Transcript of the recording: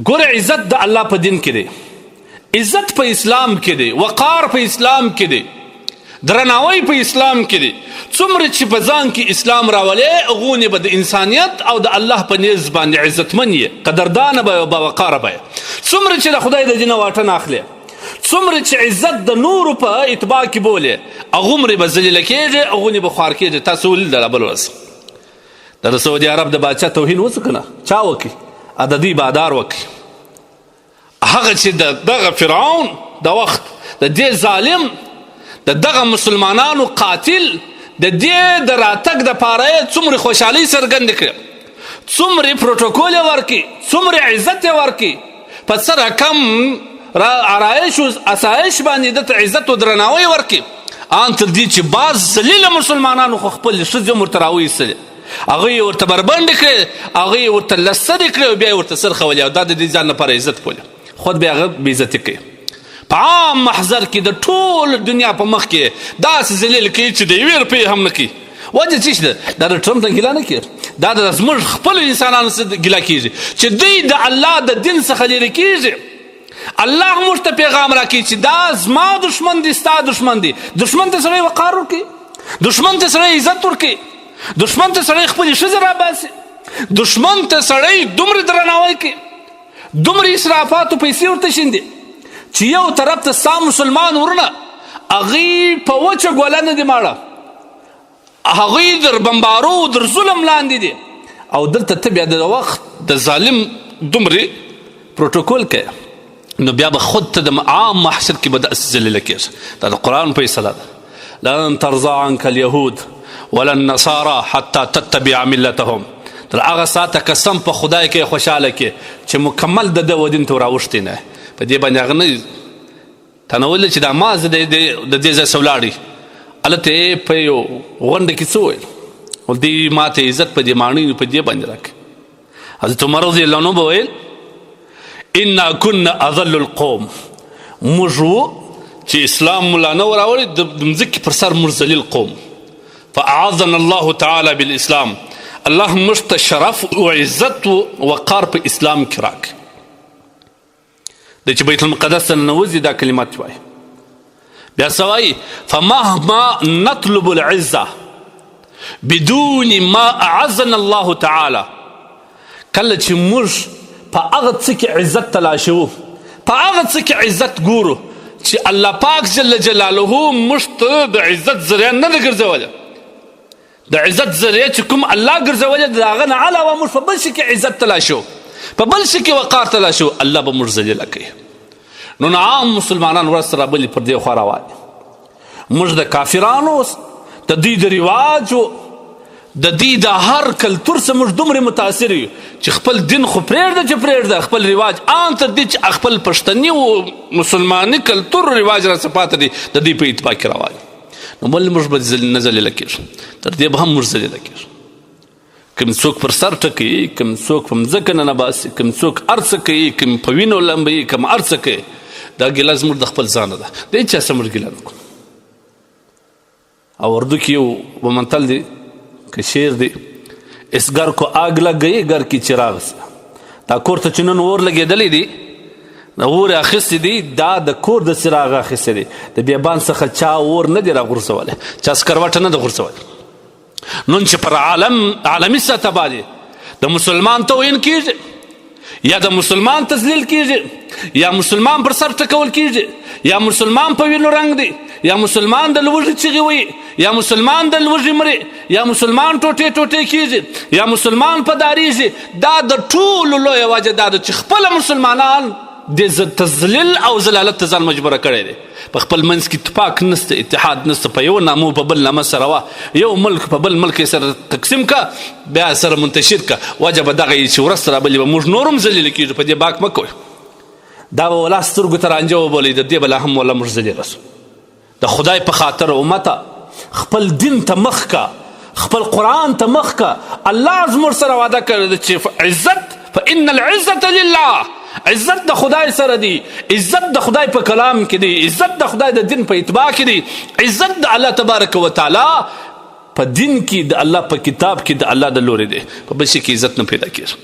ګوره عزت د الله په دین کې دی، عزت په اسلام کې دی، وقار په اسلام کې دی، درناوی په اسلام کې دی. څومره چې په ځان کې اسلام راولې هغونه به د انسانیت او د الله په نیز باندې عزتمن یې، قدردانه به او باوقاره به. څومره چې د خدای د دینه واټن اخلي، څومره چې عزت د نورو په اتباع کې بولې، هغومره به ذلیله کېږي، هغونه به خوار کېږي. تاسو ولیدله بله ورځ د سعودي عرب د باچا توهین وڅه که نه؟ چا وکړي؟ د دوی بادار وکړي. هغه چې دغه فرعون د وخت د دې ظالم د دغه مسلمانانو قاتل د دې د راتګ دپاره یې څومره خوشحالۍ څرګندې کړې، څومره پروټوکول یې ورکړي، څومره عزت یې ورکړي، په څه رقم آرایش و اسایش باندې دته عزت و درناوی ورکړي، ان تر دې چې بعض ذلیله مسلمانانو خو خپل ښځې هم ورته راویستلې، هغوی یې ورته بربنډې کړې، هغوی یې ورته لسترې کړې او بیا یې ورته سرخولې، او دا د دې ځان لپاره عزت بولي. خود بیا هغه بېعزتي کوي. په عام محضر کې د ټول دنیا په مخ کې داسې ذلیل کوي چې د یوې روپۍ هم نه کوي. وجه څه ده؟ دا د ټرمپ نه ګیله نه کېږي، دا د زموږ خپلو انسانانو څخه ګیله کېږي چې دوی د الله د دین څخه لرې کېږي. الله موږ ته پیغام راکوي چې دا زما دشمن دی، ستا دشمن دی. دشمن ته سړی وقار ورکوي، دشمن ته سړی عزت ورکوي، دشمن ته سړی خپلې ښځې راباسي، دشمن ته سړی دومره درناوی کوي، دومره اسرافاتو پیسې ورته شیندي چې یو طرف ته ستا مسلمان ورونه هغوی په وچه ګوله نه دي ماړه، هغوی در بمبارو در ظلم لاندې دي، او دلته ته بیا د وخت د ظالم دومره پروټوکول کوي، نو بیا به خود ته د عام محشر کې به داسې ذلیله کېږي. دا د قرآن فیصله ده. لن ترضى عنك اليهود ولا النصارى حتى تتبع ملتهم. تر هغه ساعته قسم په خدای کې خوشحاله کې چې مکمل د ده و دین ته راوښتې نه. په دې باندې هغه نه تا نه ویل چې دا ما زه د دې ځای څه ولاړې، هلته یې په یو غونډه کې څه ویل، دوی ما ته عزت په دې ماڼۍ په دې باندې راکړي. حضرت عمر رضی الله عنه به ویل انا كنا اذل القوم، موږ وو چې اسلام ملا نه راوړی د مځکې پر سر موږ ذلیل قوم. فاعاذنا الله تعالی بالاسلام، الله موږ ته شرف او عزت و وقار په اسلام کې راکړي. د چې بیت المقدس ته ننوځي دا کلمات وایي، بیا څه وایي؟ فمهما نطلب العزه بدون ما اعزنا الله تعالی. کله چې موږ په هغه څه کې عزت تلاشوو، په هغه څه کې عزت ګورو چې الله پاک جل جلاله موږ ته د عزت ذریعه نه ده ګرځولی، د عزت ذریعه چې کوم الله ګرځولی د هغه نه علاوه موږ په بل شي کې عزت تلاشو، په بل شي کې وقار تلاشو، الله به موږ ذلیله کوي. نو عام مسلمانان ورځ سره بلې پر دې خوا روان، موږ د کافرانو د دوی د رواجو د دوی د هر کلتور څخه موږ دومره متاثر یو چې خپل دین خو پرېږده چې پرېږده، خپل رواج ان تر دې چې خپل پښتني او مسلماني کلتور رواج راڅه پاته دی د دوی په اتباع کې روان. نو ولې موږ به نه ذلیله کېږو؟ تر دې به هم موږ ذلیله کېږو. کوم څوک پر سر ټکوي، کوم څوک په مځکه نه باسي، کوم څوک هر څه کوي، کوم په وینو لمبوي، کوم هر څه کوي، دا ګیله زموږ د خپل ځانه ده، د هېچ چا څه موږ ګیله نه کوو. او اردو کې یو متل دی که شعر دی، اس گر کو آگ لگ گئی گر کی چراغ سے. دا کور ته چې نن اور لګېدلی دی، د اور یې اخیستی دی، دا د کور د څراغ اخیستی دی، د بیابان څخه چا اور نه دی راغورځولی، چا سکروټه نه ده غورځولی. نن چې پر عالمي سطح باندې د مسلمان توهین کېږي، یا د مسلمان تذلیل کېږي، یا مسلمان پر سر ټکول کېږي، یا مسلمان په وینو رنګ دی، یا مسلمان د لوږې چغې وایي، یا مسلمان د لوږې مري، یا مسلمان ټوټې ټوټې کېږي، یا مسلمان په داریږي، دا د ټولو لویه وجه دا ده چې خپله مسلمانان د تذلیل او ضلالت ته ځان مجبوره کړی دی. په خپل منځ کې اتفاق نسته، اتحاد نسته، په یو نامو په بل نامه سره وه، یو ملک په بل ملک سره تقسیم کا، بیا سره منتشر کا. وجه به دغه یي چې ورځ سره بلې به موږ نور هم ذلیله کېږو. په دې باک مه کوئ، دا به ولا سترګو ته رانجه وبولئ، د دې به لا هم ولا موږ ذلیله سو. د خدای په خاطر امته خپل دین ته مخ کا، خپل قرآن ته مخ کا. الله زموږ سره وعده کړی ده چې عزت فإن العزة لله، عزت د خدای سره دی، عزت د خدای په کلام کې دی، عزت د خدای د دین په اتباع کې دی، عزت د الله تبارک و تعالی په دین کې، د الله په کتاب کې د الله د لورې دی. په بل شي کې عزت نه پیدا کېږي.